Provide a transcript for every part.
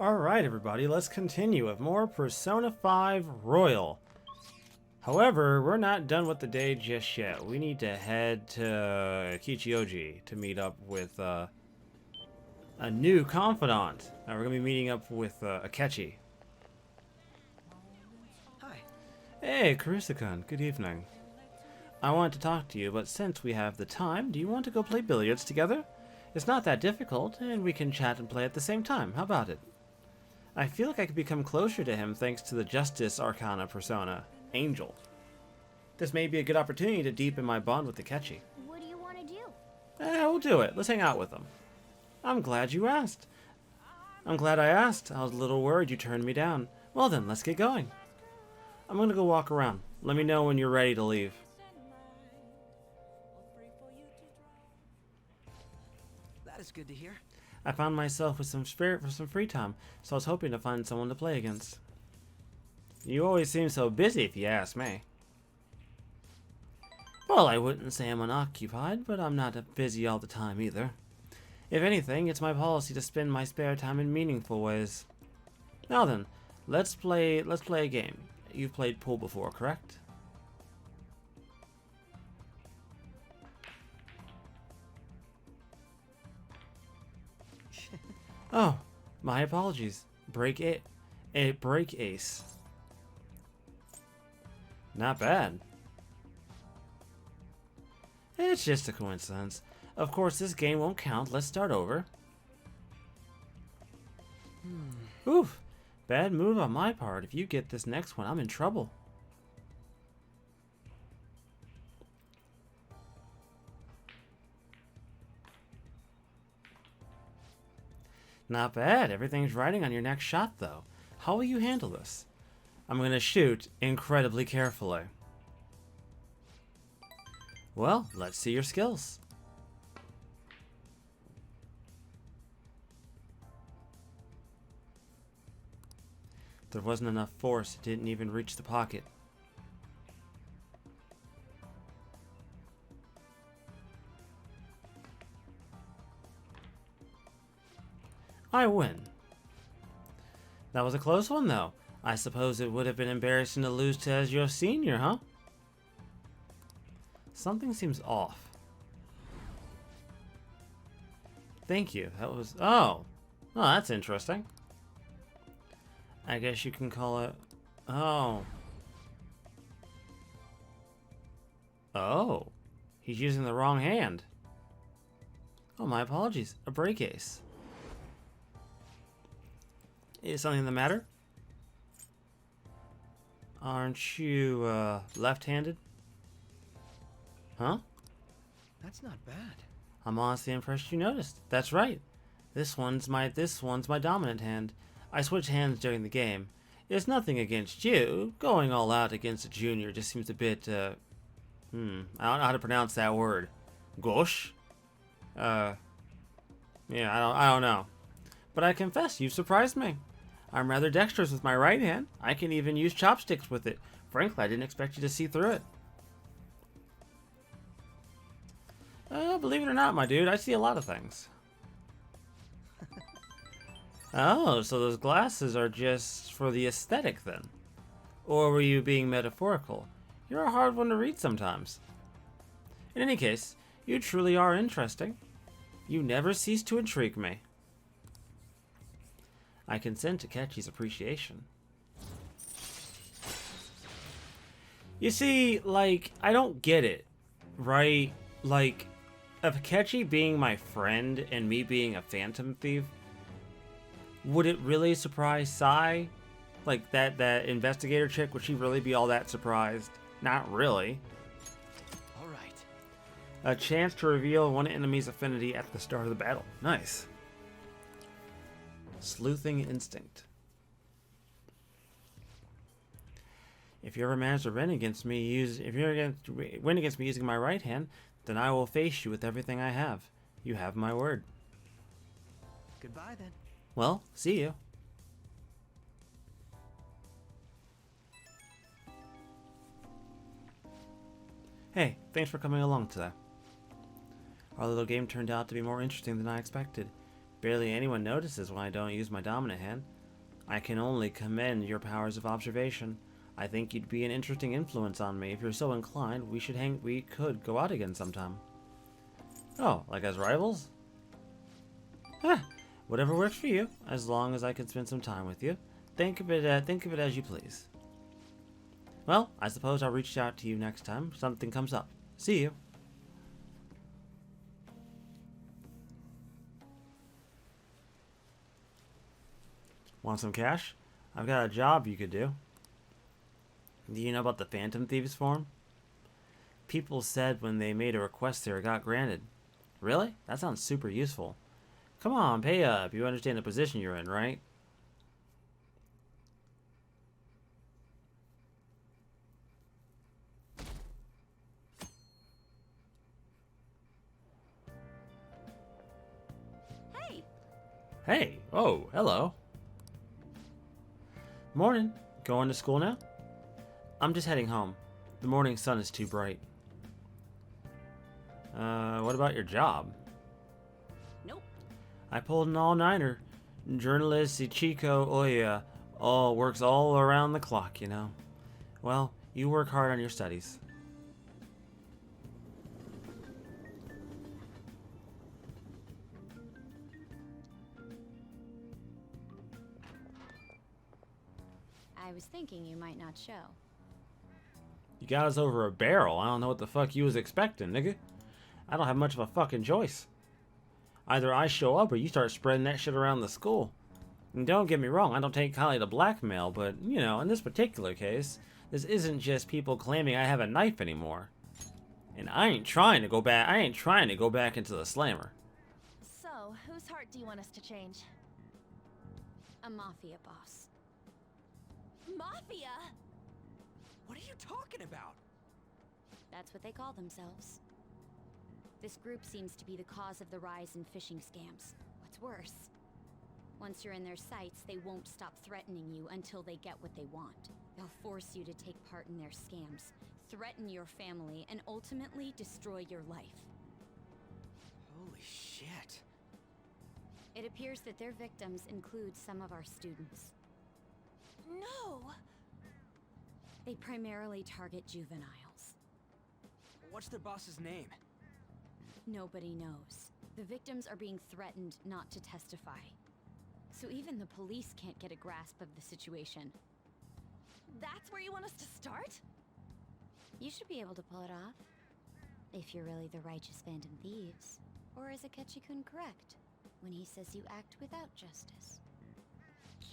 Alright everybody, let's continue with more Persona 5 Royal. However, we're not done with the day just yet. We need to head to Kichioji to meet up with a new confidant. Now we're going to be meeting up with Akechi. Hi. Hey, Karisa-kun, good evening. I wanted to talk to you, but since we have the time, do you want to go play billiards together? It's not that difficult, and we can chat and play at the same time. How about it? I feel like I could become closer to him thanks to the Justice Arcana persona, Angel. This may be a good opportunity to deepen my bond with Akechi. What do you want to do? We'll do it. Let's hang out with him. I'm glad you asked. I'm glad I asked. I was a little worried you turned me down. Well then, let's get going. I'm gonna go walk around. Let me know when you're ready to leave. That is good to hear. I found myself with some spirit for some free time, so I was hoping to find someone to play against. You always seem so busy if you ask me. Well, I wouldn't say I'm unoccupied, but I'm not busy all the time either. If anything, it's my policy to spend my spare time in meaningful ways. Now then, let's play a game. You've played pool before, correct? Oh, my apologies. Break ace. Not bad. It's just a coincidence. Of course, this game won't count. Let's start over. Oof. Bad move on my part. If you get this next one, I'm in trouble. Not bad. Everything's riding on your next shot, though. How will you handle this? I'm going to shoot incredibly carefully. Well, let's see your skills. There wasn't enough force. It didn't even reach the pocket. I win. That was a close one, though. I suppose it would have been embarrassing to lose to as your senior, huh? Something seems off. Thank you. That was... Oh, that's interesting. I guess you can call it... Oh. Oh. He's using the wrong hand. Oh, my apologies. A break ace. Is something the matter? Aren't you, left-handed? Huh? That's not bad. I'm honestly impressed you noticed. That's right. This one's my dominant hand. I switch hands during the game. It's nothing against you. Going all out against a junior just seems a bit, I don't know how to pronounce that word. Gauche? Yeah, I don't know. But I confess, you've surprised me. I'm rather dexterous with my right hand. I can even use chopsticks with it. Frankly, I didn't expect you to see through it. Believe it or not, my dude, I see a lot of things. Oh, so those glasses are just for the aesthetic then? Or were you being metaphorical? You're a hard one to read sometimes. In any case, you truly are interesting. You never cease to intrigue me. I consent to Akechi's appreciation. You see, like, I don't get it, right? Like, of Akechi being my friend and me being a phantom thief, would it really surprise Sai? Like, that investigator chick, would she really be all that surprised? Not really. Alright. A chance to reveal one enemy's affinity at the start of the battle. Nice. Sleuthing instinct. If you ever manage to win against me using my right hand, then I will face you with everything I have. You have my word. Goodbye then. Well, see you. Hey, thanks for coming along today. Our little game turned out to be more interesting than I expected. Barely anyone notices when I don't use my dominant hand. I can only commend your powers of observation. I think you'd be an interesting influence on me. If you're so inclined, we could go out again sometime. Oh, like as rivals? Huh. Whatever works for you, as long as I can spend some time with you. Think of it as you please. Well, I suppose I'll reach out to you next time something comes up. See you. Want some cash? I've got a job you could do. Do you know about the Phantom Thieves form? People said when they made a request there it got granted. Really? That sounds super useful. Come on, pay up. You understand the position you're in, right? Hey! Hey. Oh, hello. Morning. Going to school now? I'm just heading home. The morning sun is too bright. What about your job? Nope. I pulled an all-nighter. Journalist Ichiko Oya all works all around the clock, you know. Well, you work hard on your studies. I was thinking you might not show. You got us over a barrel. I don't know what the fuck you was expecting, nigga. I don't have much of a fucking choice. Either I show up or you start spreading that shit around the school. And don't get me wrong, I don't take kindly to blackmail, but, you know, in this particular case, this isn't just people claiming I have a knife anymore. And I ain't trying to go back into the slammer. So, whose heart do you want us to change? A mafia boss. Mafia? What are you talking about? That's what they call themselves. This group seems to be the cause of the rise in phishing scams. What's worse, once you're in their sights, they won't stop threatening you until they get what they want. They'll force you to take part in their scams, threaten your family, and ultimately destroy your life. Holy shit. It appears that their victims include some of our students. No! They primarily target juveniles. What's their boss's name? Nobody knows. The victims are being threatened not to testify. So even the police can't get a grasp of the situation. That's where you want us to start? You should be able to pull it off. If you're really the righteous Phantom Thieves. Or is Akechi-kun correct when he says you act without justice?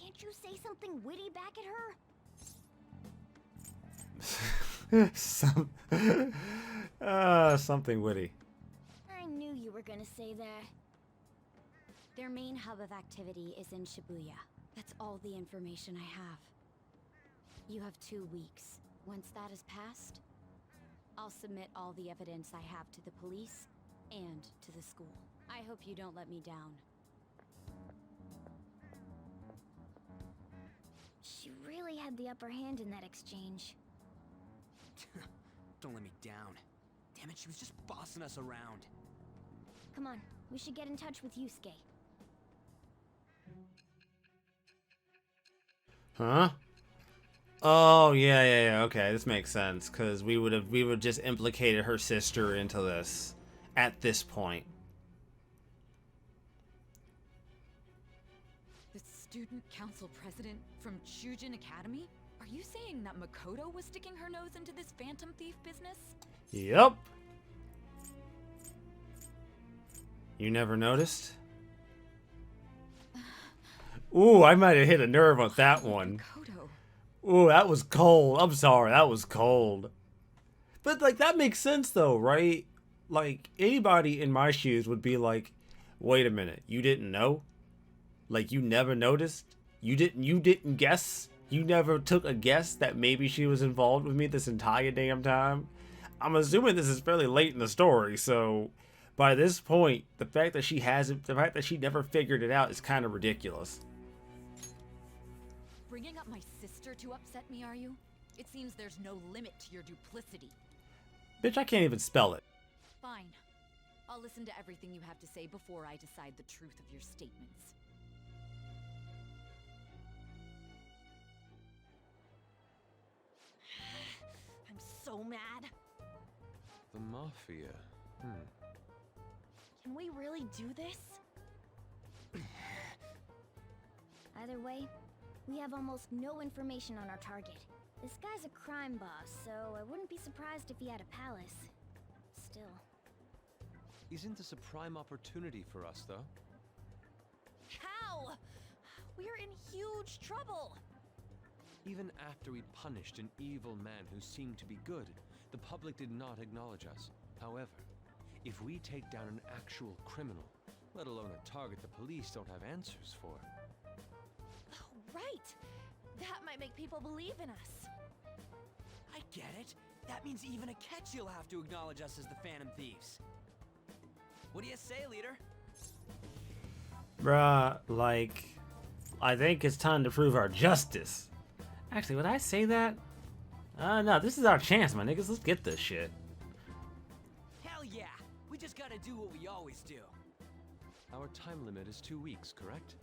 Can't you say something witty back at her? Something witty. I knew you were gonna say that. Their main hub of activity is in Shibuya. That's all the information I have. You have 2 weeks. Once that is passed, I'll submit all the evidence I have to the police and to the school. I hope you don't let me down. She really had the upper hand in that exchange. Don't let me down. Damn it, she was just bossing us around. Come on, we should get in touch with Yusuke. Huh? Oh, yeah, okay, this makes sense, because we would just implicated her sister into this, at this point. The student council president from Chujin Academy? Are you saying that Makoto was sticking her nose into this phantom thief business? Yep. You never noticed? Ooh, I might have hit a nerve on that one. Makoto. Ooh, that was cold. I'm sorry, that was cold. But, like, that makes sense, though, right? Like, anybody in my shoes would be like, wait a minute, you didn't know? Like, you never noticed? You didn't guess? You never took a guess that maybe she was involved with me this entire damn time? I'm assuming this is fairly late in the story, so by this point, the fact that she never figured it out is kind of ridiculous. Bringing up my sister to upset me, are you? It seems there's no limit to your duplicity. Bitch, I can't even spell it. Fine. I'll listen to everything you have to say before I decide the truth of your statements. I'm so mad. The Mafia. Can we really do this? Either way, we have almost no information on our target. This guy's a crime boss, so I wouldn't be surprised if he had a palace. Still. Isn't this a prime opportunity for us, though? How? We're in huge trouble. Even after we'd punished an evil man who seemed to be good, the public did not acknowledge us. However, if we take down an actual criminal, let alone a target the police don't have answers for. Oh, right. That might make people believe in us. I get it. That means even a catch'll have to acknowledge us as the Phantom Thieves. What do you say, leader? Bruh, like, I think it's time to prove our justice. Actually, would I say that? No, this is our chance, my niggas. Let's get this shit. Hell yeah! We just gotta do what we always do. Our time limit is 2 weeks, correct?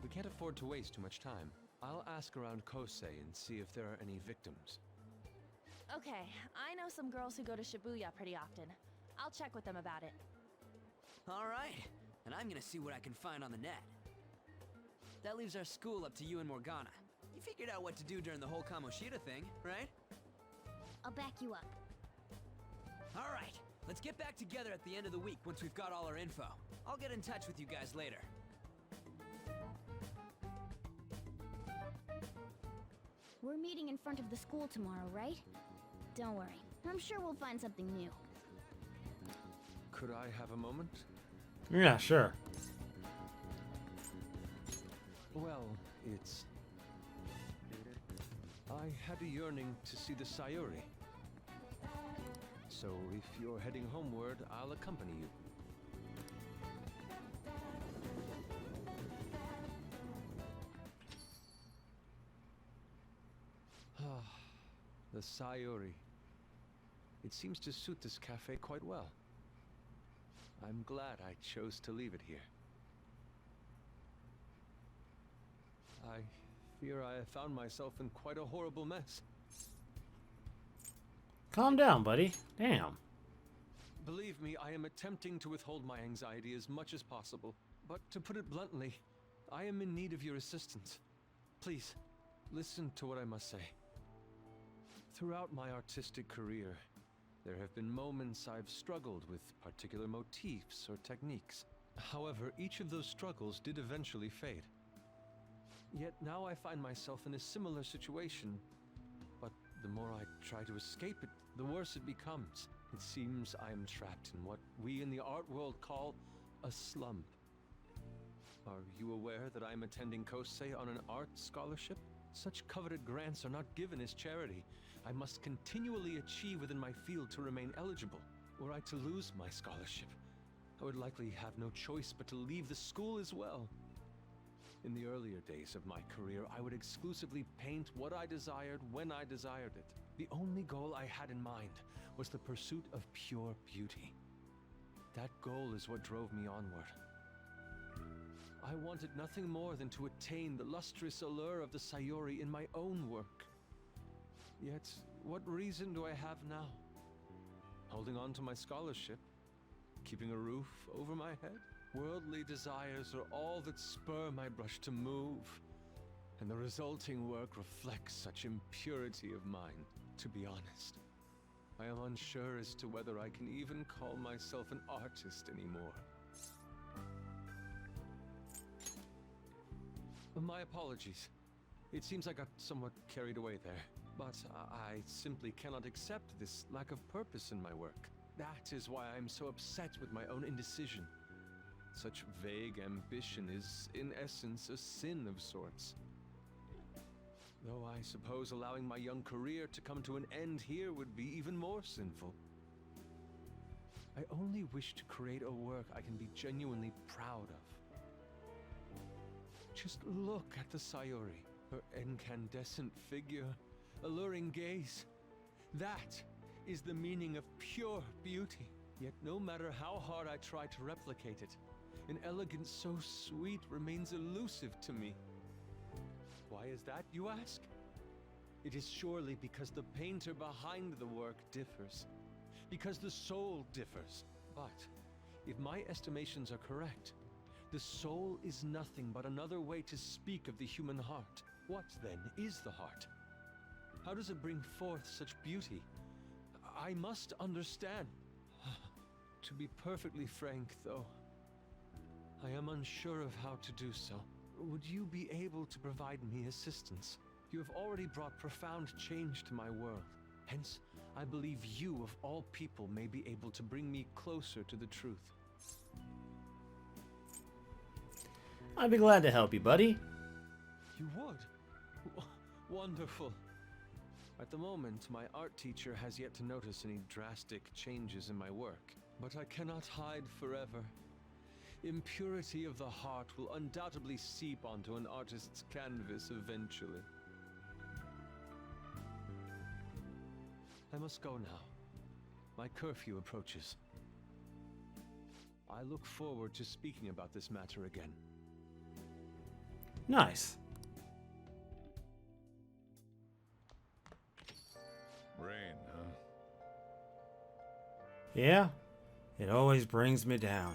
We can't afford to waste too much time. I'll ask around Kosei and see if there are any victims. Okay, I know some girls who go to Shibuya pretty often. I'll check with them about it. Alright, and I'm gonna see what I can find on the net. That leaves our school up to you and Morgana. You figured out what to do during the whole Kamoshida thing, right? I'll back you up. Alright, let's get back together at the end of the week once we've got all our info. I'll get in touch with you guys later. We're meeting in front of the school tomorrow, right? Don't worry. I'm sure we'll find something new. Could I have a moment? Yeah, sure. Well, it's... I had a yearning to see the Sayuri. So if you're heading homeward, I'll accompany you. The Sayuri. It seems to suit this cafe quite well. I'm glad I chose to leave it here. I fear I have found myself in quite a horrible mess. Calm down, buddy. Damn. Believe me, I am attempting to withhold my anxiety as much as possible. But to put it bluntly, I am in need of your assistance. Please, listen to what I must say. Throughout my artistic career, there have been moments I've struggled with particular motifs or techniques. However, each of those struggles did eventually fade. Yet now I find myself in a similar situation, but the more I try to escape it, the worse it becomes. It seems I am trapped in what we in the art world call a slump. Are you aware that I am attending Kosei on an art scholarship? Such coveted grants are not given as charity. I must continually achieve within my field to remain eligible. Were I to lose my scholarship, I would likely have no choice but to leave the school as well. In the earlier days of my career, I would exclusively paint what I desired when I desired it. The only goal I had in mind was the pursuit of pure beauty. That goal is what drove me onward. I wanted nothing more than to attain the lustrous allure of the Sayuri in my own work. Yet, what reason do I have now? Holding on to my scholarship? Keeping a roof over my head? Worldly desires are all that spur my brush to move, and the resulting work reflects such impurity of mind. To be honest, I am unsure as to whether I can even call myself an artist anymore. My apologies. It seems I got somewhat carried away there, but I simply cannot accept this lack of purpose in my work. That is why I am so upset with my own indecision. Such vague ambition is, in essence, a sin of sorts. Though I suppose allowing my young career to come to an end here would be even more sinful. I only wish to create a work I can be genuinely proud of. Just look at the Sayuri, her incandescent figure, alluring gaze. That is the meaning of pure beauty. Yet no matter how hard I try to replicate it, an elegance so sweet remains elusive to me. Why is that, you ask? It is surely because the painter behind the work differs. Because the soul differs. But, if my estimations are correct, the soul is nothing but another way to speak of the human heart. What, then, is the heart? How does it bring forth such beauty? I must understand. To be perfectly frank, though, I am unsure of how to do so. Would you be able to provide me assistance? You have already brought profound change to my world. Hence, I believe you, of all people, may be able to bring me closer to the truth. I'd be glad to help you, buddy. You would? Wonderful. At the moment, my art teacher has yet to notice any drastic changes in my work. But I cannot hide forever. Impurity of the heart will undoubtedly seep onto an artist's canvas eventually. I must go now. My curfew approaches. I look forward to speaking about this matter again. Nice. Rain, huh? Yeah, it always brings me down.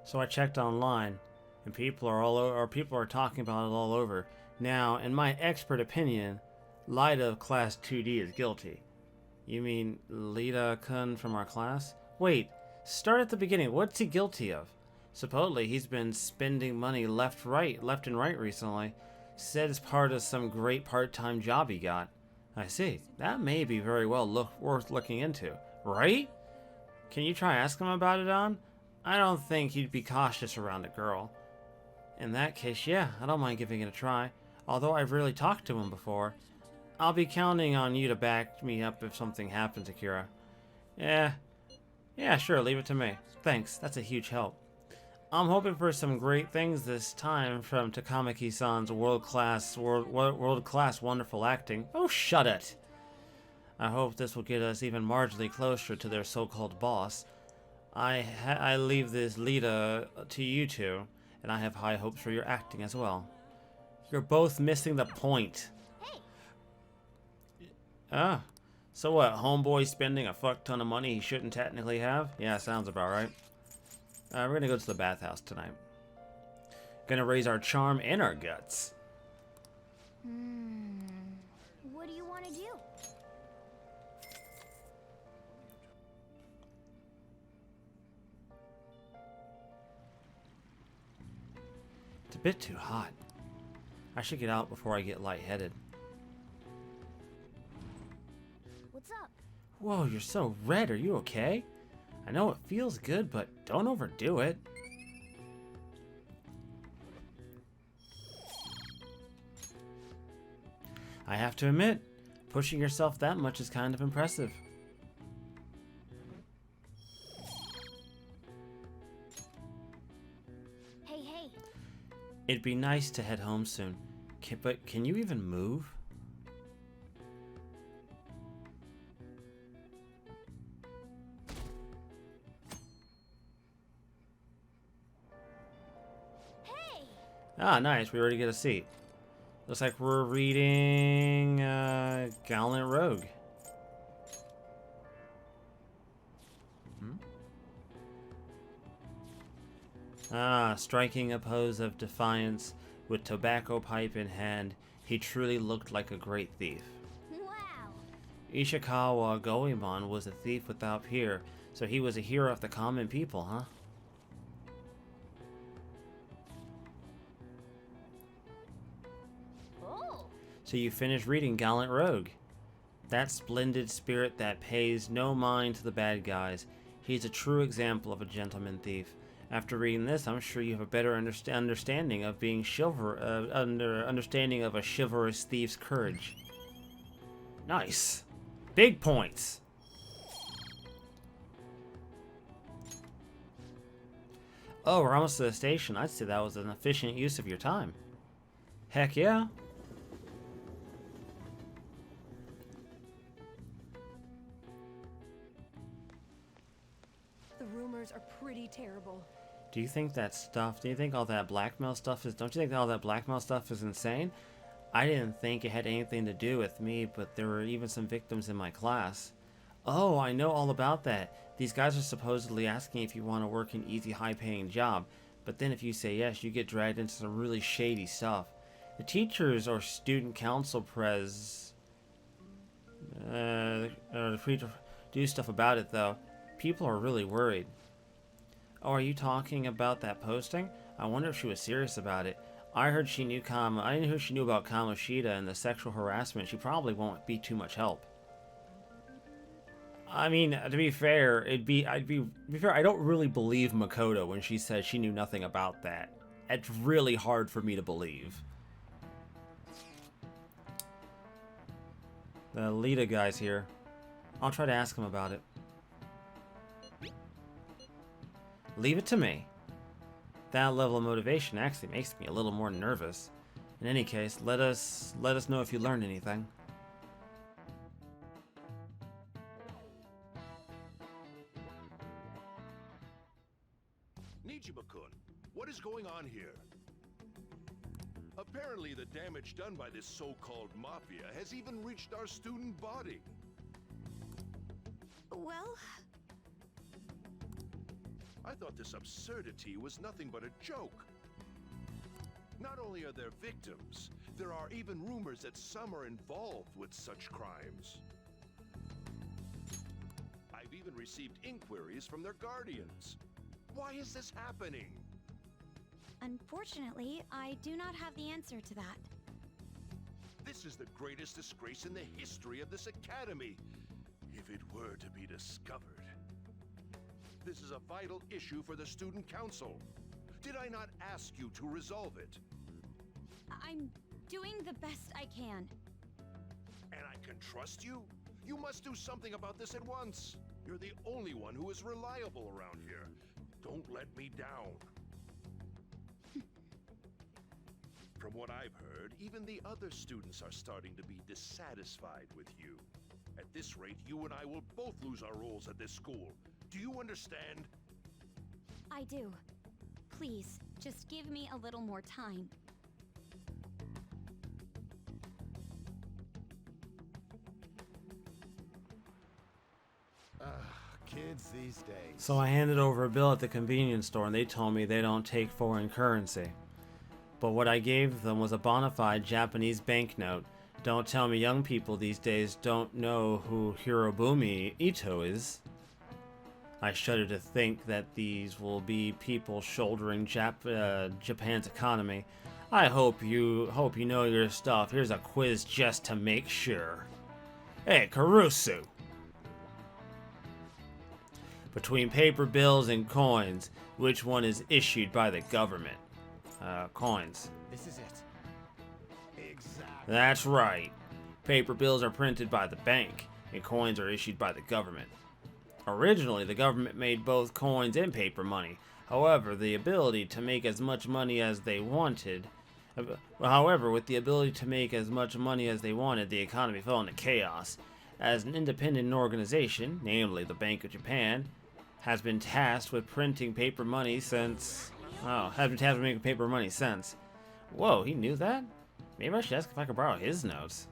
So I checked online, and people are talking about it all over. Now, in my expert opinion, Lida Class 2D is guilty. You mean Lida-kun from our class? Wait, start at the beginning. What's he guilty of? Supposedly, he's been spending money left and right recently. Said it's part of some great part-time job he got. I see. That may be very well worth looking into, right? Can you try asking him about it, On? I don't think he'd be cautious around a girl. In that case, yeah, I don't mind giving it a try. Although I've rarely talked to him before. I'll be counting on you to back me up if something happens, Akira. Yeah, sure, leave it to me. Thanks, that's a huge help. I'm hoping for some great things this time from Takamaki-san's world-class wonderful acting. Oh, shut it! I hope this will get us even marginally closer to their so-called boss. I leave this Lida to you two, and I have high hopes for your acting as well. You're both missing the point. Hey! Ah, so what, homeboy spending a fuck ton of money he shouldn't technically have? Yeah, sounds about right. We're gonna go to the bathhouse tonight. Gonna raise our charm and our guts. What do you want to do? It's a bit too hot. I should get out before I get lightheaded. What's up? Whoa, you're so red. Are you okay? I know it feels good, but don't overdo it. I have to admit, pushing yourself that much is kind of impressive. Hey. It'd be nice to head home soon. But can you even move? Ah, nice. We already get a seat. Looks like we're reading Gallant Rogue. Ah, striking a pose of defiance with tobacco pipe in hand, he truly looked like a great thief. Wow. Ishikawa Goemon was a thief without peer, so he was a hero of the common people, huh? Oh. So you finished reading Gallant Rogue. That splendid spirit that pays no mind to the bad guys. He's a true example of a gentleman thief. After reading this, I'm sure you have a better understanding of being understanding of a chivalrous thief's courage. Nice. Big points. Oh, we're almost to the station. I'd say that was an efficient use of your time. Heck yeah. are pretty terrible. Do you think all that blackmail stuff is, don't you think all that blackmail stuff is insane? I didn't think it had anything to do with me, but there were even some victims in my class. Oh, I know all about that. These guys are supposedly asking if you want to work an easy, high-paying job, but then if you say yes, you get dragged into some really shady stuff. The teachers or student council do stuff about it, though. People are really worried. Oh, are you talking about that posting? I wonder if she was serious about it. I heard she knew I knew she knew about Kamoshida and the sexual harassment. She probably won't be too much help. I mean, to be fair, I don't really believe Makoto when she says she knew nothing about that. It's really hard for me to believe. The Lita guy's here. I'll try to ask him about it. Leave it to me. That level of motivation actually makes me a little more nervous. In any case, let us know if you learned anything. Nijima-kun, what is going on here? Apparently the damage done by this so-called mafia has even reached our student body. Well, I thought this absurdity was nothing but a joke. Not only are there victims, there are even rumors that some are involved with such crimes. I've even received inquiries from their guardians. Why is this happening? Unfortunately, I do not have the answer to that. This is the greatest disgrace in the history of this academy, if it were to be discovered. This is a vital issue for the student council. Did I not ask you to resolve it? I'm doing the best I can. And I can trust you? You must do something about this at once. You're the only one who is reliable around here. Don't let me down. From what I've heard, even the other students are starting to be dissatisfied with you. At this rate, you and I will both lose our roles at this school. Do you understand? I do. Please, just give me a little more time. Kids these days. So I handed over a bill at the convenience store and they told me they don't take foreign currency. But what I gave them was a bona fide Japanese banknote. Don't tell me young people these days don't know who Hirobumi Ito is. I shudder to think that these will be people shouldering Japan's economy. I hope you know your stuff. Here's a quiz just to make sure. Hey, Karusu! Between paper bills and coins, which one is issued by the government? Coins. This is it. Exactly. That's right. Paper bills are printed by the bank, and coins are issued by the government. Originally, the government made both coins and paper money. However, with the ability to make as much money as they wanted, the economy fell into chaos. As an independent organization, namely the Bank of Japan, has been tasked with printing paper money since... making paper money since. Whoa, he knew that? Maybe I should ask if I could borrow his notes.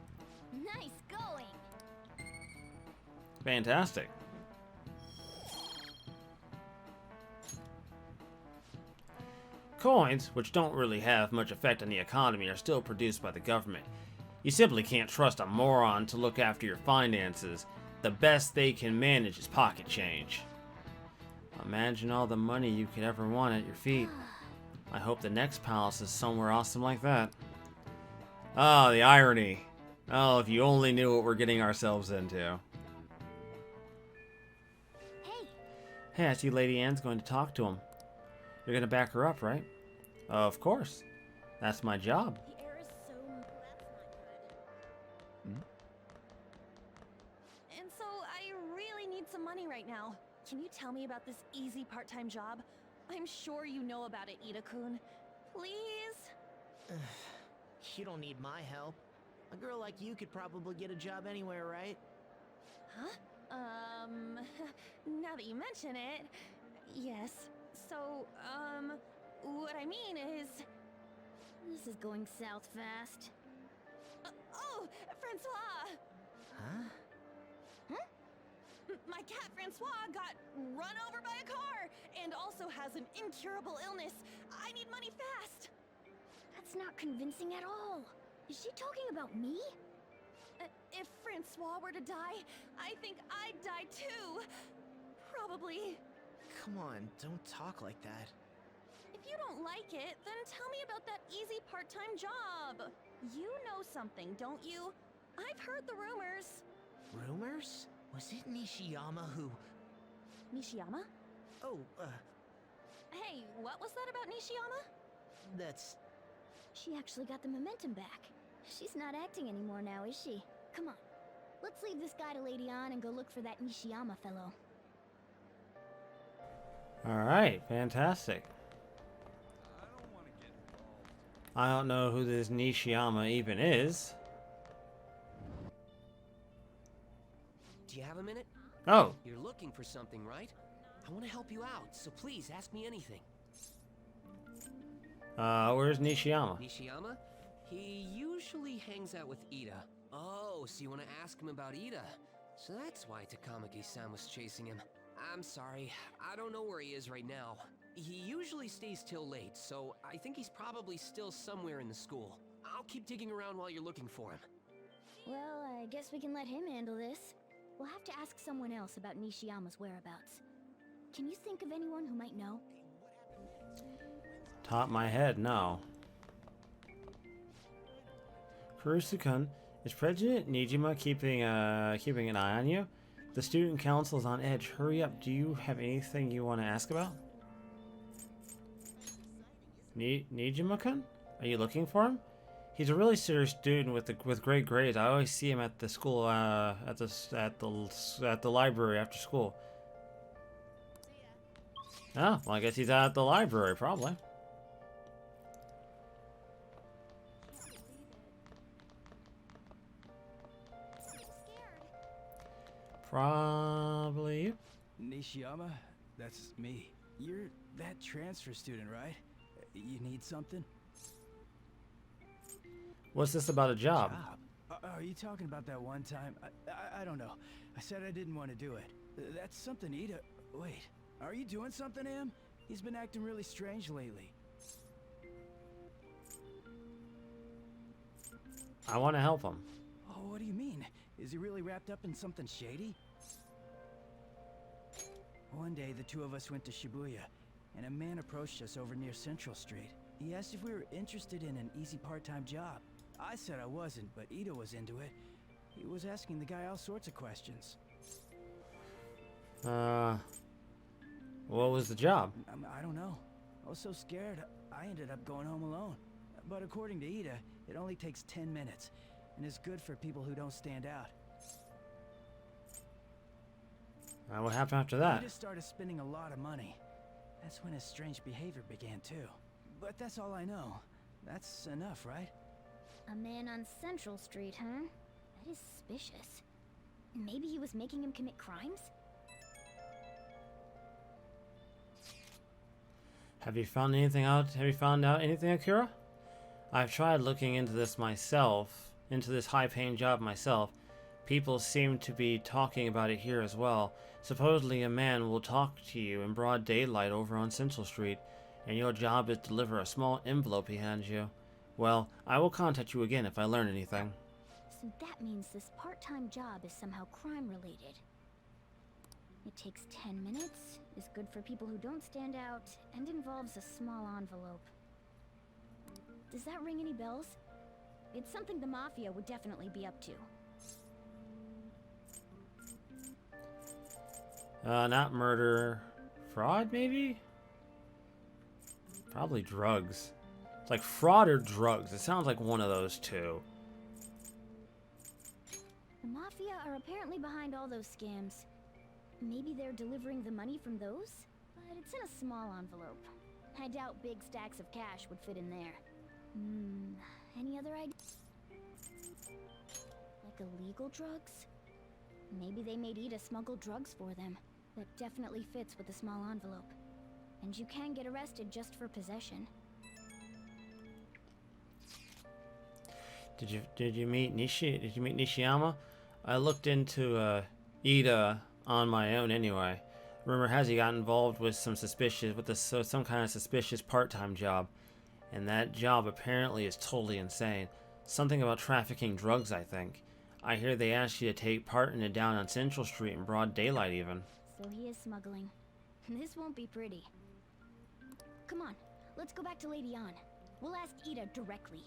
Nice going! Fantastic. Coins, which don't really have much effect on the economy, are still produced by the government. You simply can't trust a moron to look after your finances. The best they can manage is pocket change. Imagine all the money you could ever want at your feet. I hope the next palace is somewhere awesome like that. Oh, the irony. Oh, if you only knew what we're getting ourselves into. Hey, I see Lady Anne's going to talk to him. You're going to back her up, right? Of course. That's my job. The air is so... That's not good. and so I really need some money right now. Can you tell me about this easy part-time job? I'm sure you know about it, Ida-kun. Please? You don't need my help. A girl like you could probably get a job anywhere, right? Huh? Now that you mention it, Yes. So, what I mean is... This is going south fast. Oh, Francois! Huh? My cat Francois got run over by a car and also has an incurable illness. I need money fast. That's not convincing at all. Is she talking about me? If Francois were to die, I think I'd die too. Probably. Come on, don't talk like that. If you don't like it, then tell me about that easy part-time job. You know something, don't you? I've heard the rumors. Rumors? Was it Nishiyama who... Nishiyama? Oh, Hey, what was that about Nishiyama? that's... She actually got the momentum back. She's not acting anymore now, is she? Come on. Let's leave this guy to Lady On and go look for that Nishiyama fellow. Alright, fantastic. I don't know who this Nishiyama even is. Do you have a minute? Oh, You're looking for something, right? I want to help you out, so please ask me anything. where's Nishiyama? Nishiyama? He usually hangs out with Ida. Oh, so you want to ask him about Ida? So that's why Takamaki-san was chasing him. I'm sorry, I don't know where he is right now. He usually stays till late, so I think he's probably still somewhere in the school. I'll keep digging around while you're looking for him. Well, I guess we can let him handle this. We'll have to ask someone else about Nishiyama's whereabouts. Can you think of anyone who might know? Top my head, no. Furusu-kun, is President Nijima keeping an eye on you? The student council is on edge. Hurry up. Do you have anything you want to ask about? Nijima-kun? Are you looking for him? He's a really serious student with great grades. I always see him at the school at the library after school. Oh, well, I guess he's at the library probably. Probably you. Nishiyama? That's me. You're that transfer student, right? You need something? What's this about a job? Are you talking about that one time? I don't know. I said I didn't want to do it. That's something Ida... Wait, are you doing something to him? He's been acting really strange lately. I want to help him. Oh, what do you mean? Is he really wrapped up in something shady? One day, the two of us went to Shibuya, and a man approached us over near Central Street. He asked if we were interested in an easy part-time job. I said I wasn't, but Ida was into it. He was asking the guy all sorts of questions. What was the job? I don't know. I was so scared, I ended up going home alone. But according to Ida, it only takes 10 minutes, and is good for people who don't stand out. What happened after that? He just started spending a lot of money. That's when his strange behavior began too. But that's all I know. That's enough, right? A man on Central Street, huh? That is suspicious. Maybe he was making him commit crimes? Have you found anything out? Have you found out anything, Akira? I've tried looking into this myself, into this high-paying job myself. People seem to be talking about it here as well. Supposedly a man will talk to you in broad daylight over on Central Street, and your job is to deliver a small envelope he hands you. Well, I will contact you again if I learn anything. So that means this part-time job is somehow crime-related. It takes 10 minutes, is good for people who don't stand out, and involves a small envelope. Does that ring any bells? It's something the Mafia would definitely be up to. Not murder. Fraud, maybe? Probably drugs. It's like fraud or drugs. It sounds like one of those two. The Mafia are apparently behind all those scams. Maybe they're delivering the money from those? But it's in a small envelope. I doubt big stacks of cash would fit in there. Any other ideas? Like illegal drugs? Maybe they made Ida smuggle drugs for them. That definitely fits with the small envelope. And you can get arrested just for possession. Did you meet Nishiyama? I looked into Ida on my own anyway. Rumor has he got involved with some kind of suspicious part-time job, and that job apparently is totally insane. Something about trafficking drugs, I think. I hear they asked you to take part in it down on Central Street in broad daylight even. So he is smuggling. This won't be pretty. Come on, let's go back to Lady An. We'll ask Ida directly.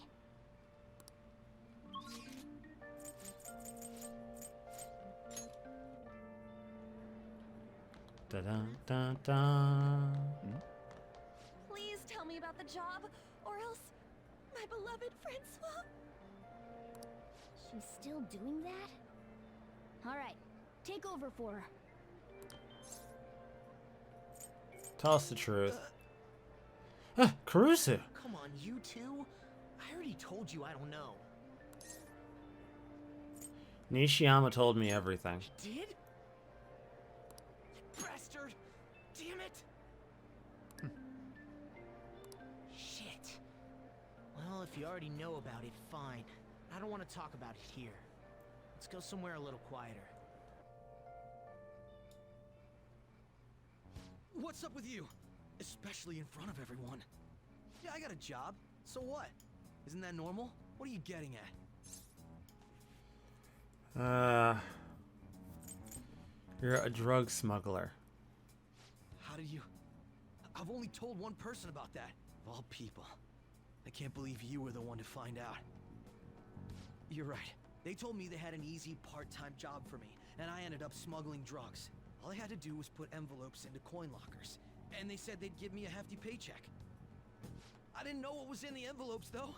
Da da da da. Please tell me about the job, or else my beloved Francois. She's still doing that? Alright, take over for her. Tell us the truth. Kurusu! Come on, you two? I already told you I don't know. Nishiyama told me everything. You did? You bastard! Damn it! Shit. Well, if you already know about it, fine. I don't want to talk about it here. Let's go somewhere a little quieter. What's up with you? Especially in front of everyone. Yeah, I got a job. So what? Isn't that normal? What are you getting at? You're a drug smuggler. How did you... I've only told one person about that. Of all people. I can't believe you were the one to find out. You're right. They told me they had an easy part-time job for me, and I ended up smuggling drugs. All I had to do was put envelopes into coin lockers, and they said they'd give me a hefty paycheck. I didn't know what was in the envelopes, though.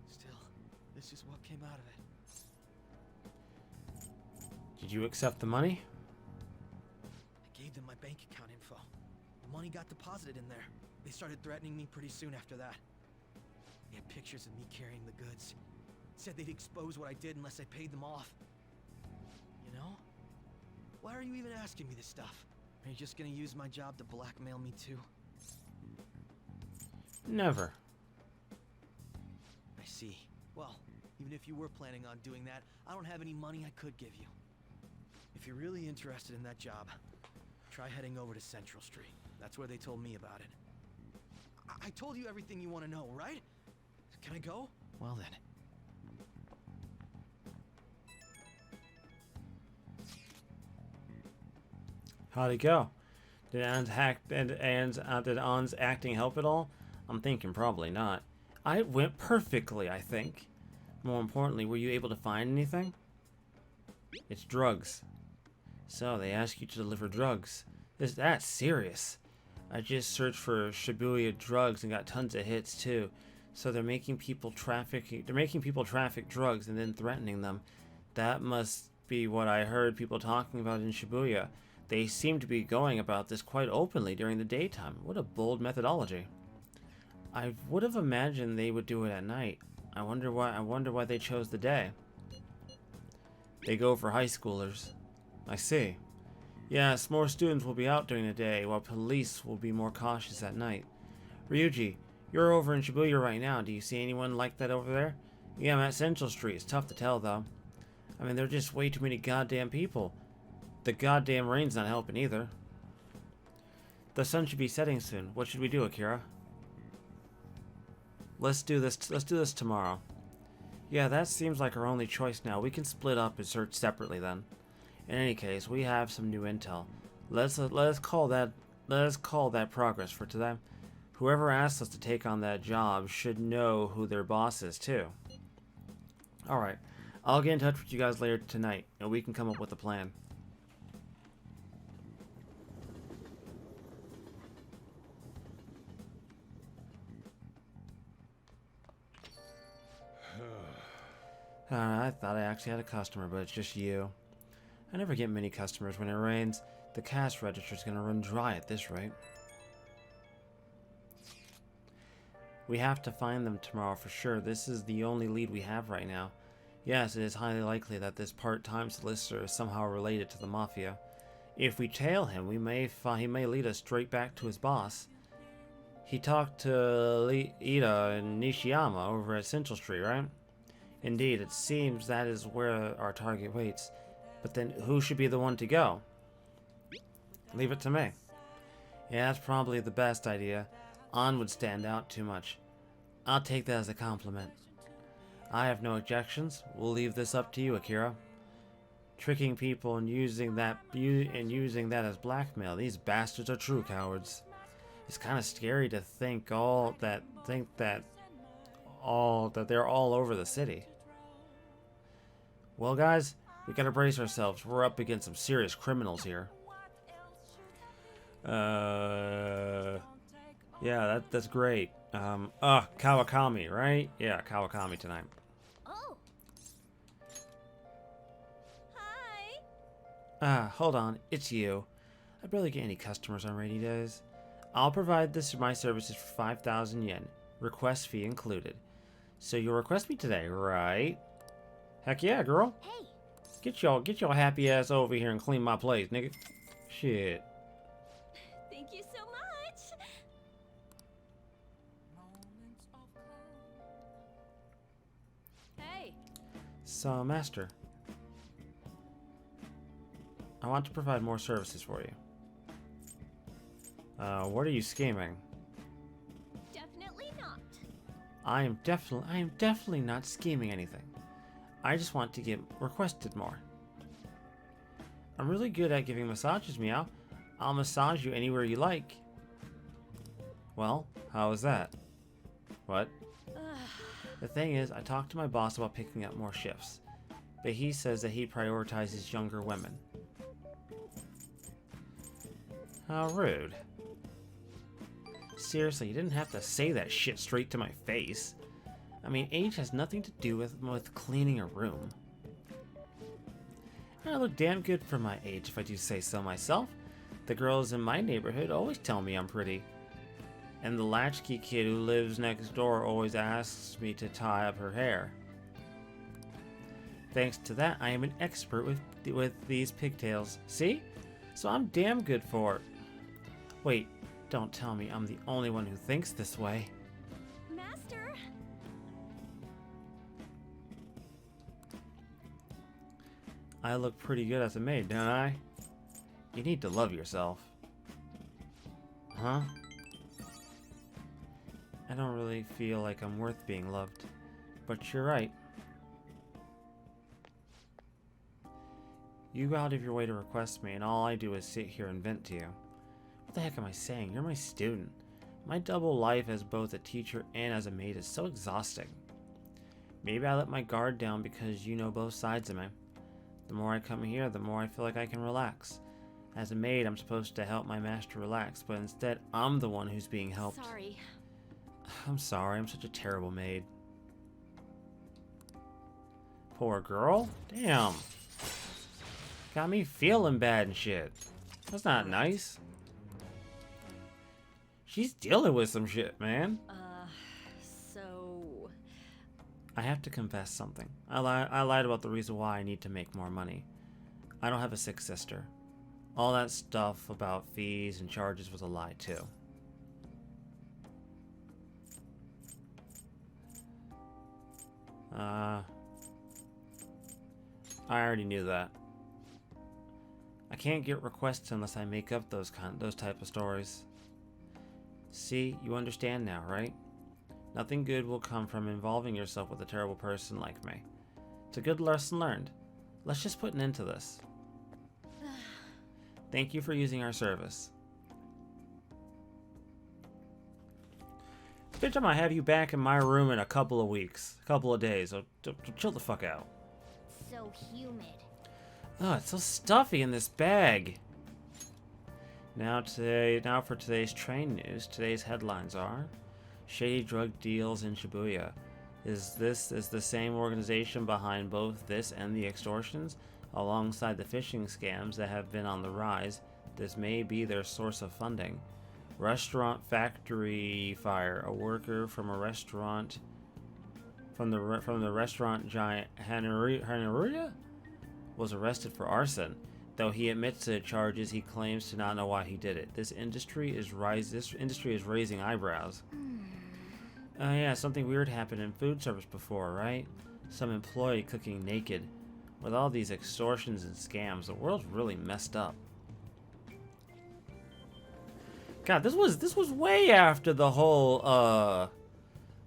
Still, this is what came out of it. Did you accept the money? I gave them my bank account info. The money got deposited in there. They started threatening me pretty soon after that. They had pictures of me carrying the goods. Said they'd expose what I did unless I paid them off. You know? Why are you even asking me this stuff? Are you just gonna use my job to blackmail me too? Never. I see. Well, even if you were planning on doing that, I don't have any money I could give you. If you're really interested in that job, try heading over to Central Street. That's where they told me about it. I told you everything you want to know, right? Can I go? Well then. How'd it go? Did Ann's acting help at all? I'm thinking probably not. It went perfectly, I think. More importantly, were you able to find anything? It's drugs. So they ask you to deliver drugs. That's serious. I just searched for Shibuya drugs and got tons of hits too. So they're making people traffic drugs and then threatening them. That must be what I heard people talking about in Shibuya. They seem to be going about this quite openly during the daytime. What a bold methodology. I would have imagined they would do it at night. I wonder why they chose the day. They go for high schoolers. I see. Yes, more students will be out during the day, while police will be more cautious at night. Ryuji, you're over in Shibuya right now. Do you see anyone like that over there? Yeah, I'm at Central Street. It's tough to tell, though. I mean, there are just way too many goddamn people. The goddamn rain's not helping either. The sun should be setting soon. What should we do, Akira? Let's do this tomorrow. Yeah, that seems like our only choice now. We can split up and search separately then. In any case, we have some new intel. Let us call that progress for today. Whoever asks us to take on that job should know who their boss is too. Alright, I'll get in touch with you guys later tonight, and we can come up with a plan. I thought I actually had a customer, but it's just you. I never get many customers when it rains. The cash register's gonna run dry at this rate. We have to find them tomorrow for sure. This is the only lead we have right now. Yes, it is highly likely that this part-time solicitor is somehow related to the Mafia. If we tail him, he may lead us straight back to his boss. He talked to Ida and Nishiyama over at Central Street, right? Indeed, it seems that is where our target waits. But then who should be the one to go? Leave it to me. Yeah, that's probably the best idea. On would stand out too much. I'll take that as a compliment. I have no objections. We'll leave this up to you, Akira. Tricking people and using that as blackmail. These bastards are true cowards. It's kind of scary to think that they're all over the city. Well, guys, we gotta brace ourselves. We're up against some serious criminals here. Yeah, that's great. Kawakami, right? Yeah, Kawakami tonight. Oh. Hi. Hold on, it's you. I barely get any customers on rainy days. I'll provide my services for 5,000 yen, request fee included. So you'll request me today, right? Heck yeah, girl. Hey. Get your happy ass over here and clean my place, nigga. Shit. Thank you so much. Hey. So, master, I want to provide more services for you. What are you scheming? Definitely not. I am definitely not scheming anything. I just want to get requested more. I'm really good at giving massages, Meow. I'll massage you anywhere you like. Well, how is that? What? The thing is, I talked to my boss about picking up more shifts, but he says that he prioritizes younger women. How rude. Seriously, you didn't have to say that shit straight to my face. I mean, age has nothing to do with cleaning a room. I look damn good for my age, if I do say so myself. The girls in my neighborhood always tell me I'm pretty. And the latchkey kid who lives next door always asks me to tie up her hair. Thanks to that, I am an expert with these pigtails. See? So I'm damn good for it. Wait, don't tell me I'm the only one who thinks this way. Master. I look pretty good as a maid, don't I? You need to love yourself. Huh? I don't really feel like I'm worth being loved, but you're right. You go out of your way to request me, and all I do is sit here and vent to you. What the heck am I saying? You're my student. My double life as both a teacher and as a maid is so exhausting. Maybe I let my guard down because you know both sides of me. The more I come here, the more I feel like I can relax. As a maid, I'm supposed to help my master relax, but instead, I'm the one who's being helped. Sorry. I'm sorry, I'm such a terrible maid. Poor girl? Damn. Got me feeling bad and shit. That's not nice. She's dealing with some shit, man. So... I have to confess something. I lied about the reason why I need to make more money. I don't have a sick sister. All that stuff about fees and charges was a lie, too. I already knew that. I can't get requests unless I make up those type of stories. See, you understand now, right? Nothing good will come from involving yourself with a terrible person like me. It's a good lesson learned. Let's just put an end to this. Thank you for using our service. Bitch, I might have you back in my room in a couple of weeks, a couple of days. So chill the fuck out. So humid. Oh, it's so stuffy in this bag. Now for today's train news. Today's headlines are: shady drug deals in Shibuya. Is the same organization behind both this and the extortions? Alongside the phishing scams that have been on the rise, this may be their source of funding. Restaurant factory fire. A worker from a restaurant from the restaurant giant Hanuruya was arrested for arson. Though he admits to the charges, he claims to not know why he did it. This industry is raising eyebrows. Oh yeah, something weird happened in food service before, right? Some employee cooking naked. With all these extortions and scams, the world's really messed up. God, this was way after the whole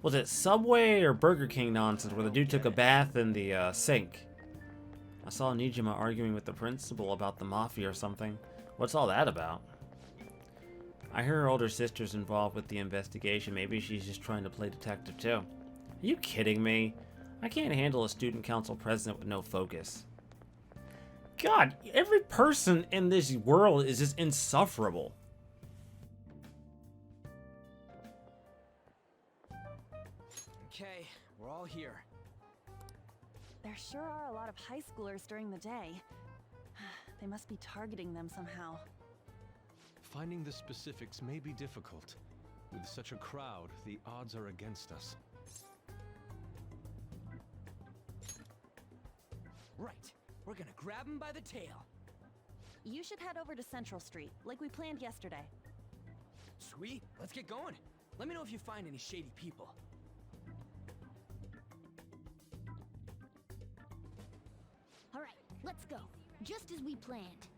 was it Subway or Burger King nonsense where the dude took a bath in the sink. I saw Nijima arguing with the principal about the mafia or something. What's all that about? I hear her older sister's involved with the investigation. Maybe she's just trying to play detective too. Are you kidding me? I can't handle a student council president with no focus. God, every person in this world is just insufferable. Okay, we're all here. There sure are a lot of high schoolers during the day. They must be targeting them somehow. Finding the specifics may be difficult. With such a crowd, the odds are against us. Right, we're gonna grab him by the tail. You should head over to Central Street, like we planned yesterday. Sweet, let's get going. Let me know if you find any shady people. All right, let's go. Just as we planned.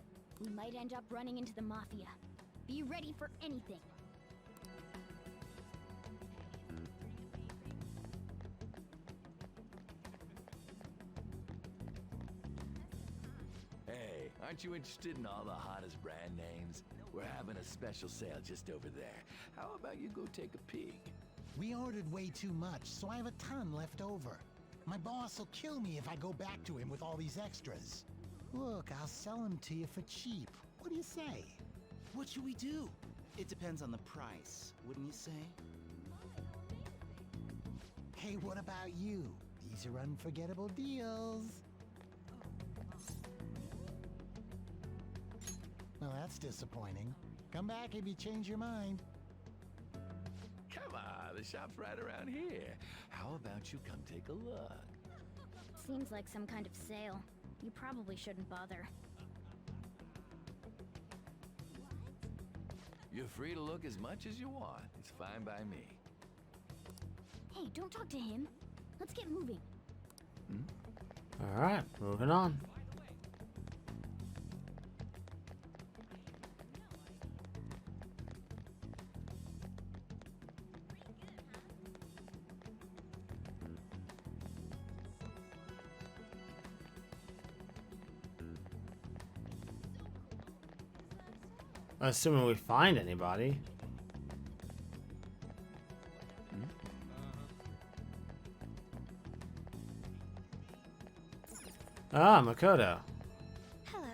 We might end up running into the Mafia. Be ready for anything. Hey, aren't you interested in all the hottest brand names? We're having a special sale just over there. How about you go take a peek? We ordered way too much, so I have a ton left over. My boss will kill me if I go back to him with all these extras. Look, I'll sell them to you for cheap. What do you say? What should we do? It depends on the price, wouldn't you say? Hey, what about you? These are unforgettable deals. Well, that's disappointing. Come back if you change your mind. Come on, the shop's right around here. How about you come take a look? Seems like some kind of sale. You probably shouldn't bother. You're free to look as much as you want. It's fine by me. Hey, don't talk to him. Let's get moving. Alright, moving on. Assuming we find anybody. Ah, Makoto. Hello.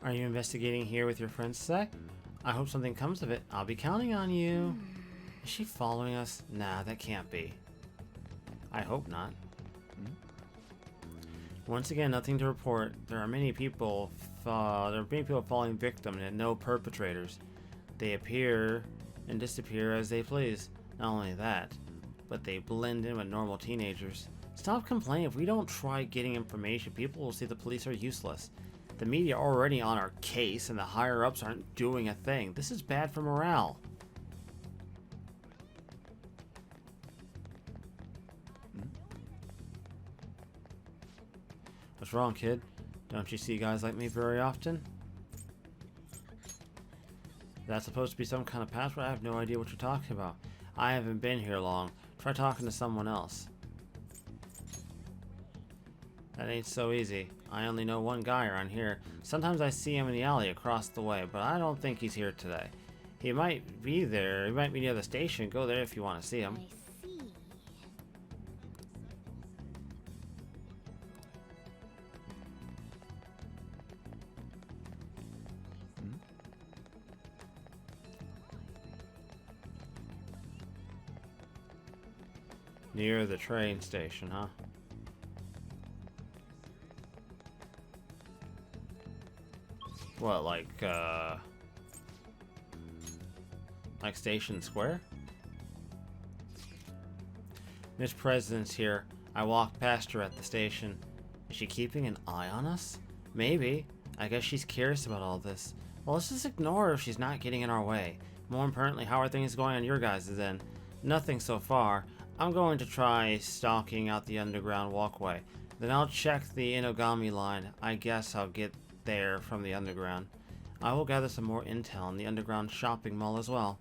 Are you investigating here with your friends today? I hope something comes of it. I'll be counting on you. Is she following us? Nah, that can't be. I hope not. Once again, nothing to report. There are many people falling victim and no perpetrators. They appear and disappear as they please. Not only that, but they blend in with normal teenagers. Stop complaining. If we don't try getting information, people will see the police are useless. The media are already on our case and the higher ups aren't doing a thing. This is bad for morale. What's wrong, kid? Don't you see guys like me very often? That's supposed to be some kind of password? I have no idea what you're talking about. I haven't been here long. Try talking to someone else. That ain't so easy. I only know one guy around here. Sometimes I see him in the alley across the way, but I don't think he's here today. He might be there. He might be near the station. Go there if you want to see him. I see. Near the train station, huh? What, like Station Square? Miss President's here. I walked past her at the station. Is she keeping an eye on us? Maybe. I guess she's curious about all this. Well, let's just ignore her if she's not getting in our way. More importantly, how are things going on your guys' end? Nothing so far. I'm going to try stalking out the underground walkway. Then I'll check the Inogami line. I guess I'll get there from the underground. I will gather some more intel in the underground shopping mall as well.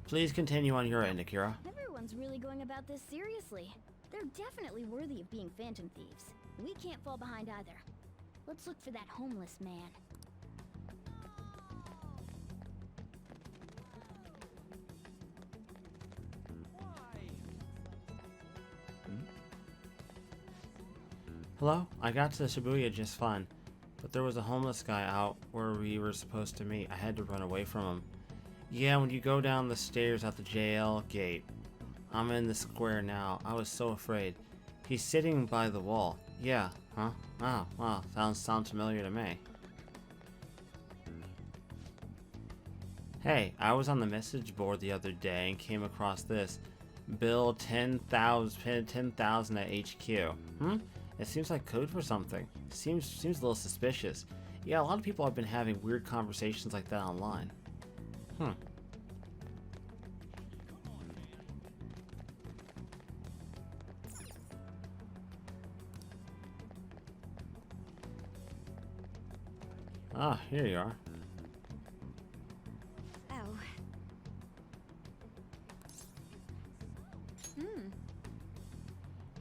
Please continue on your end, Akira. Everyone's really going about this seriously. They're definitely worthy of being phantom thieves. We can't fall behind either. Let's look for that homeless man. Hello? I got to Shibuya just fine, but there was a homeless guy out where we were supposed to meet. I had to run away from him. Yeah, when you go down the stairs out the JL gate. I'm in the square now. I was so afraid. He's sitting by the wall. Yeah, huh? Oh, wow. Sounds familiar to me. Hey, I was on the message board the other day and came across this. Bill 10,000 at HQ. It seems like code for something. Seems a little suspicious. Yeah, a lot of people have been having weird conversations like that online. Ah, here you are. Oh.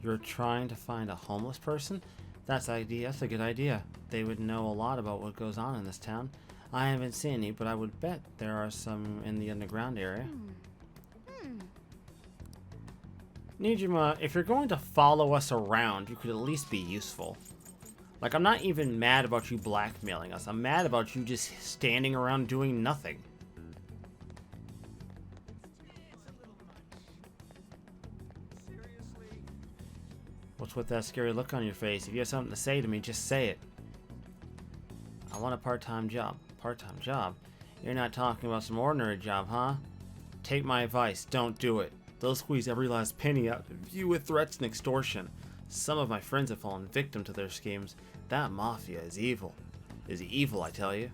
You're trying to find a homeless person? That's a good idea. They would know a lot about what goes on in this town. I haven't seen any, but I would bet there are some in the underground area. Nijima, if you're going to follow us around, you could at least be useful. Like, I'm not even mad about you blackmailing us. I'm mad about you just standing around doing nothing. What's with that scary look on your face? If you have something to say to me, just say it. I want a part-time job. Part-time job? You're not talking about some ordinary job, huh? Take my advice. Don't do it. They'll squeeze every last penny out of you with threats and extortion. Some of my friends have fallen victim to their schemes. That mafia is evil. Is evil, I tell you.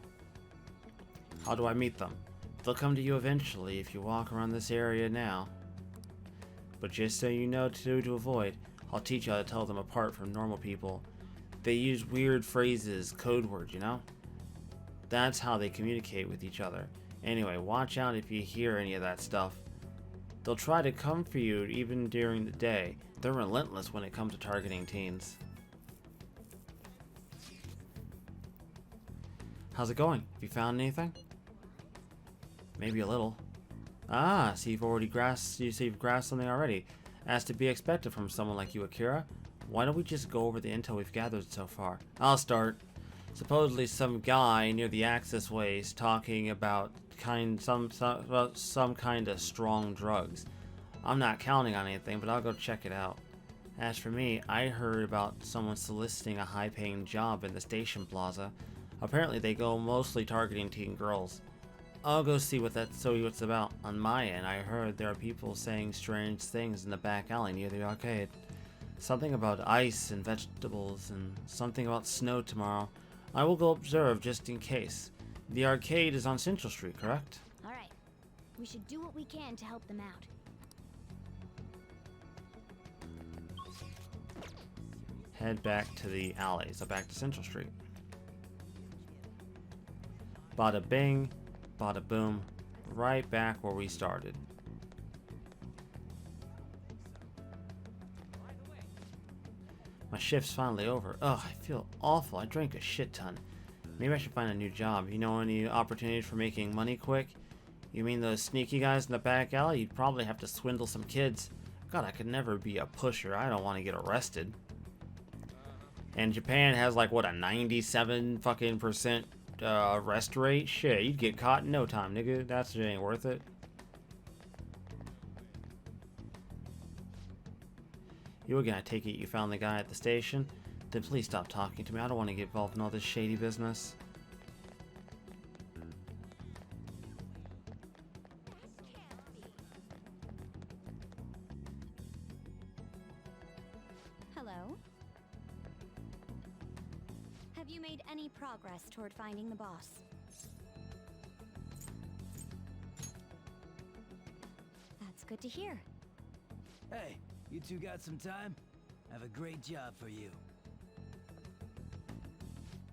How do I meet them? They'll come to you eventually if you walk around this area now. But just so you know to avoid, I'll teach you how to tell them apart from normal people. They use weird phrases, code words, you know? That's how they communicate with each other. Anyway, watch out if you hear any of that stuff. They'll try to come for you even during the day. They're relentless when it comes to targeting teens. How's it going? Have you found anything? Maybe a little. Ah, so you've grasped something already. As to be expected from someone like you, Akira. Why don't we just go over the intel we've gathered so far? I'll start. Supposedly some guy near the access ways talking about some kind of strong drugs. I'm not counting on anything, but I'll go check it out. As for me, I heard about someone soliciting a high-paying job in the station plaza. Apparently they go mostly targeting teen girls. I'll go see what it's about. On my end, I heard there are people saying strange things in the back alley near the arcade. Something about ice and vegetables, and something about snow tomorrow. I will go observe just in case. The arcade is on Central Street, correct? Alright. We should do what we can to help them out. Head back to the alley, so back to Central Street. Bada bing, bada boom, right back where we started. My shift's finally over. Ugh, I feel awful. I drank a shit ton. Maybe I should find a new job. You know any opportunities for making money quick? You mean those sneaky guys in the back alley? You'd probably have to swindle some kids. God, I could never be a pusher. I don't want to get arrested. And Japan has like, what, a 97 fucking percent arrest rate? Shit, you'd get caught in no time, nigga. That shit ain't worth it. You again, I take it you found the guy at the station? Then please stop talking to me. I don't want to get involved in all this shady business. Hello? Have you made any progress toward finding the boss? That's good to hear. Hey, you two got some time? I have a great job for you.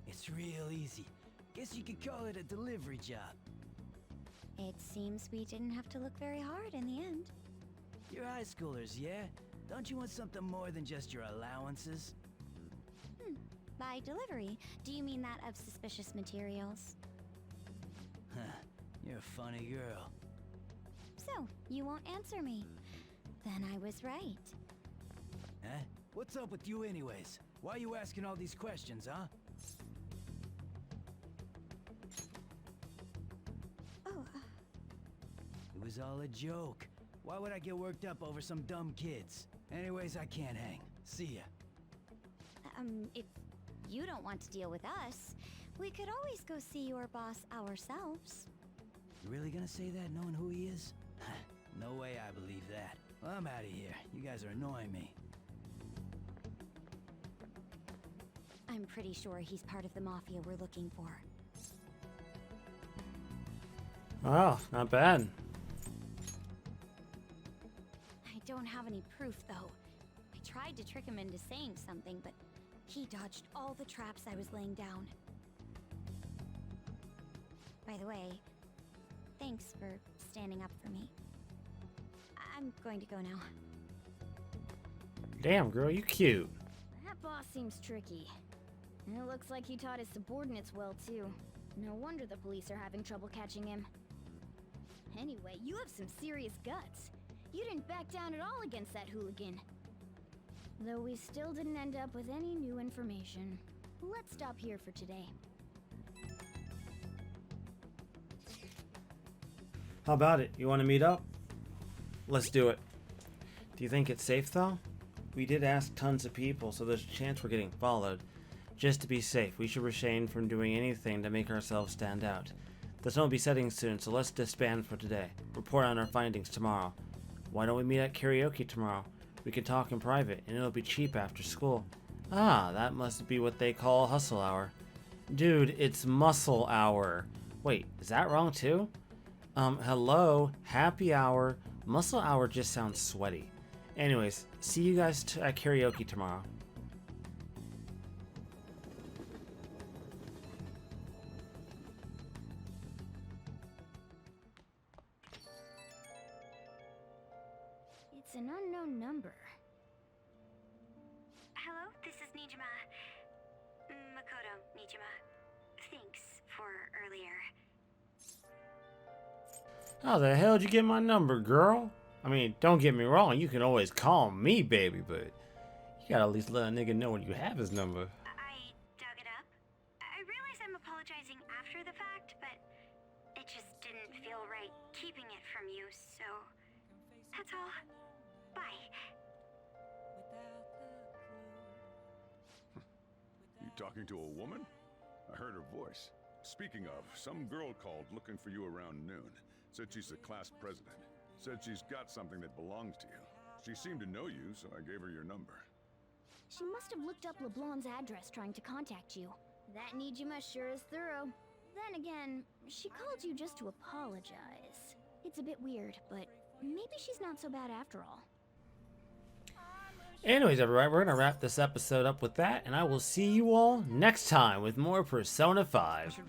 It's real easy. Guess you could call it a delivery job. It seems we didn't have to look very hard in the end. You're high schoolers, yeah? Don't you want something more than just your allowances? By delivery, do you mean that of suspicious materials? Huh, you're a funny girl. So, you won't answer me. Then I was right. Huh? What's up with you anyways? Why are you asking all these questions, huh? Oh, It was all a joke. Why would I get worked up over some dumb kids? Anyways, I can't hang. See ya. if you don't want to deal with us, we could always go see your boss ourselves. You really gonna say that knowing who he is? No way I believe that. Well, I'm out of here. You guys are annoying me. I'm pretty sure he's part of the mafia we're looking for. Wow, not bad. I don't have any proof, though. I tried to trick him into saying something, but he dodged all the traps I was laying down. By the way, thanks for standing up for me. I'm going to go now. Damn, girl, you cute. That boss seems tricky. And it looks like he taught his subordinates well, too. No wonder the police are having trouble catching him. Anyway, you have some serious guts. You didn't back down at all against that hooligan. Though we still didn't end up with any new information. Let's stop here for today. How about it? You want to meet up? Let's do it. Do you think it's safe, though? We did ask tons of people, so there's a chance we're getting followed. Just to be safe, we should refrain from doing anything to make ourselves stand out. The sun will be setting soon, so let's disband for today. Report on our findings tomorrow. Why don't we meet at karaoke tomorrow? We can talk in private, and it'll be cheap after school. Ah, that must be what they call hustle hour. Dude, it's muscle hour. Wait, is that wrong too? Hello, happy hour. Muscle hour just sounds sweaty. Anyways, see you guys at karaoke tomorrow. It's an unknown number. Hello, this is Nijima. Makoto Nijima. Thanks for earlier. How the hell did you get my number, girl? I mean, don't get me wrong, you can always call me baby, but you gotta at least let a nigga know when you have his number. I dug it up. I realize I'm apologizing after the fact, but it just didn't feel right keeping it from you, so that's all. Bye. You talking to a woman? I heard her voice. Speaking of, some girl called looking for you around noon. Said she's the class president. Said she's got something that belongs to you. She seemed to know you, so I gave her your number. She must have looked up LeBlanc's address trying to contact you. That Nijima sure is thorough. Then again, she called you just to apologize. It's a bit weird, but maybe she's not so bad after all. Anyways, everybody, we're gonna wrap this episode up with that, and I will see you all next time with more Persona 5.